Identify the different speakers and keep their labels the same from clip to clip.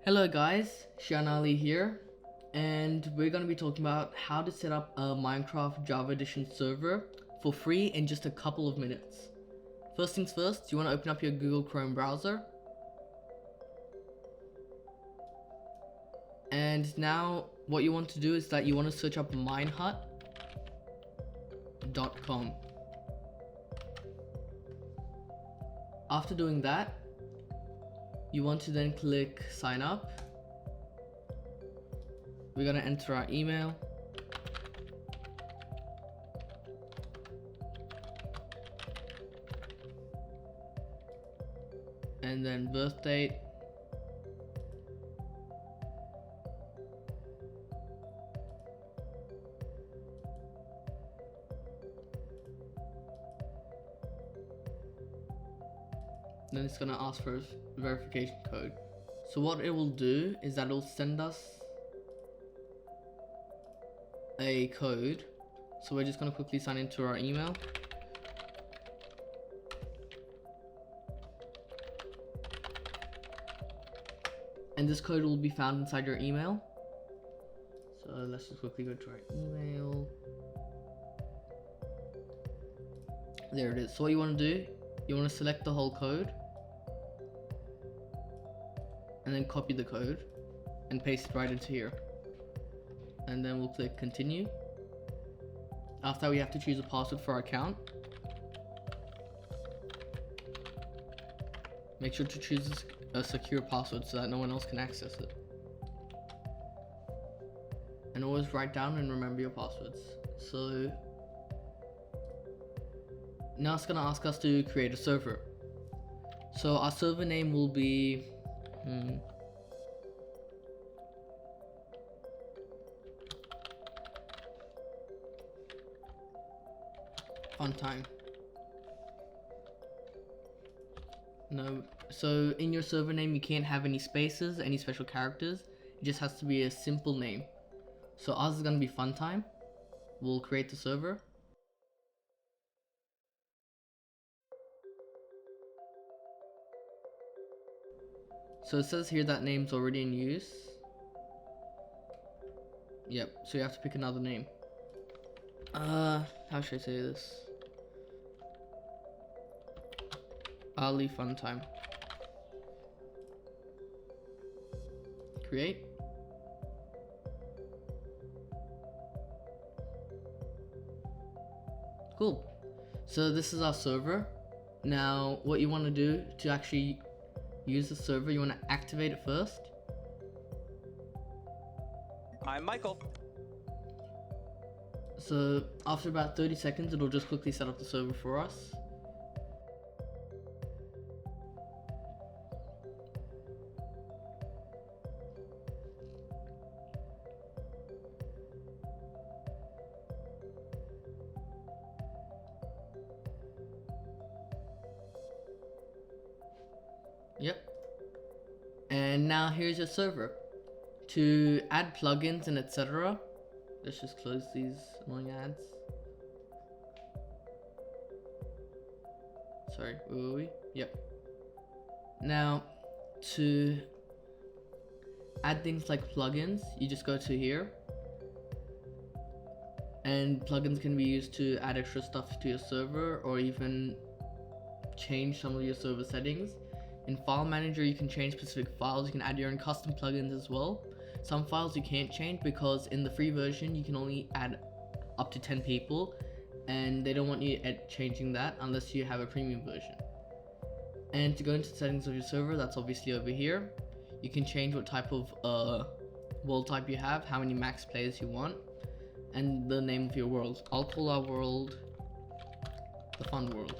Speaker 1: Hello guys, Shayyan Ali here, and we're going to be talking about how to set up a Minecraft Java Edition server for free in just a couple of minutes. First things first, you want to open up your Google Chrome browser. And now what you want to do is that you want to search up minehut.com. After doing that, you want to then click sign up. We're gonna enter our email. And then birth date. Then it's gonna ask for a verification code. So what it will do is that it'll send us a code. So we're just gonna quickly sign into our email. And this code will be found inside your email. So let's just quickly go to our email. There it is. So what you want to do, you want to select the whole code and then copy the code and paste it right into here. And then we'll click continue. After that, we have to choose a password for our account. Make sure to choose a secure password so that no one else can access it. And always write down and remember your passwords. So now it's gonna ask us to create a server. So our server name will be fun time. No, so in your server name you can't have any spaces, any special characters. It just has to be a simple name. So ours is gonna be fun time. We'll create the server. So it says here that name's already in use. Yep, so you have to pick another name. How should I say this? Ali Fun Time. Create. Cool. So this is our server. Now what you want to do to actually use the server, you want to activate it first.
Speaker 2: I'm Michael.
Speaker 1: So after about 30 seconds, it'll just quickly set up the server for us. Yep. And now here's your server. To add plugins and etc. Let's just close these annoying ads. Sorry, where were we? Yep. Now, to add things like plugins, you just go to here. And plugins can be used to add extra stuff to your server or even change some of your server settings. In File Manager, you can change specific files. You can add your own custom plugins as well. Some files you can't change because in the free version, you can only add up to 10 people. And they don't want you changing that unless you have a premium version. And to go into the settings of your server, that's obviously over here. You can change what type of world type you have, how many max players you want, and the name of your world. I'll call our world the Fun World.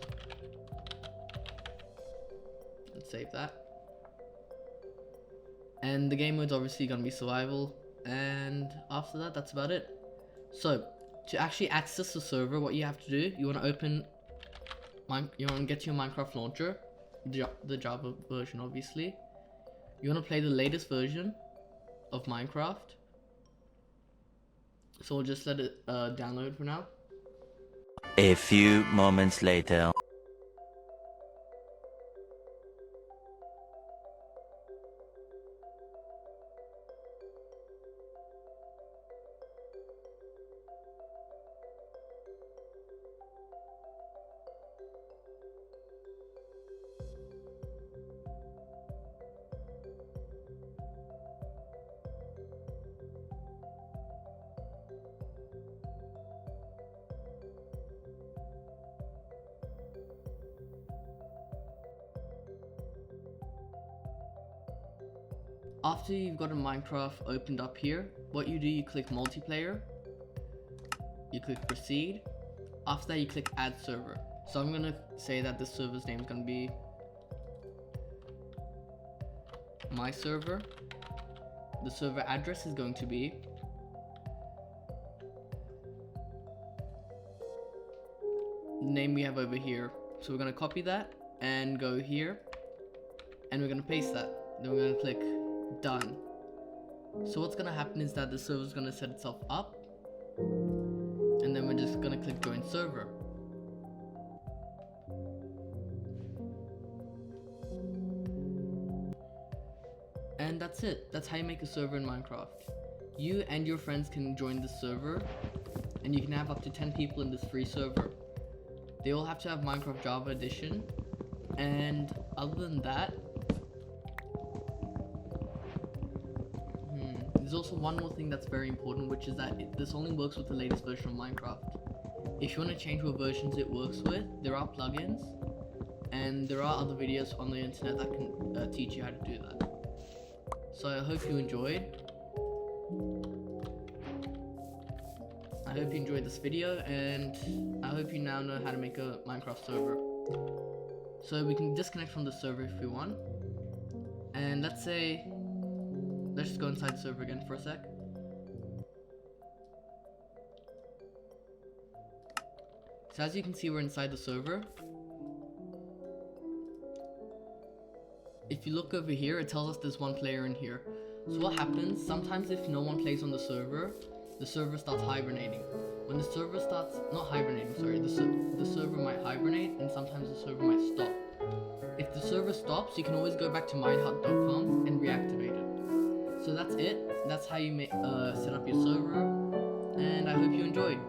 Speaker 1: Let's save that. And the game mode's obviously gonna be survival. And after that, that's about it. So to actually access the server, what you have to do, you want to get to your Minecraft launcher, the Java version obviously. You want to play the latest version of Minecraft. So we'll just let it download for now.
Speaker 3: A few moments later.
Speaker 1: After you've got a Minecraft opened up here, what you do, you click multiplayer, you click proceed. After that, you click add server. So I'm gonna say that this server's name is gonna be my server. The server address is going to be the name we have over here. So we're gonna copy that and go here, and we're gonna paste that. Then we're gonna click done. So what's gonna happen is that the server's gonna set itself up, and then we're just gonna click join server. And that's it. That's how you make a server in Minecraft. You and your friends can join this server, and you can have up to 10 people in this free server. They all have to have Minecraft Java Edition, and other than that, there's also one more thing that's very important, which is that this only works with the latest version of Minecraft. If you want to change what versions it works with, there are plugins, and there are other videos on the internet that can teach you how to do that. So I hope you enjoyed. I hope you enjoyed this video, and I hope you now know how to make a Minecraft server. So we can disconnect from the server if we want. And let's just go inside the server again for a sec. So as you can see, we're inside the server. If you look over here, it tells us there's one player in here. So what happens, sometimes if no one plays on the server starts hibernating. When the server starts, not hibernating, sorry, the server might hibernate, and sometimes the server might stop. If the server stops, you can always go back to minehut.com and reactivate it. So that's it. That's how you set up your server, and I hope you enjoyed.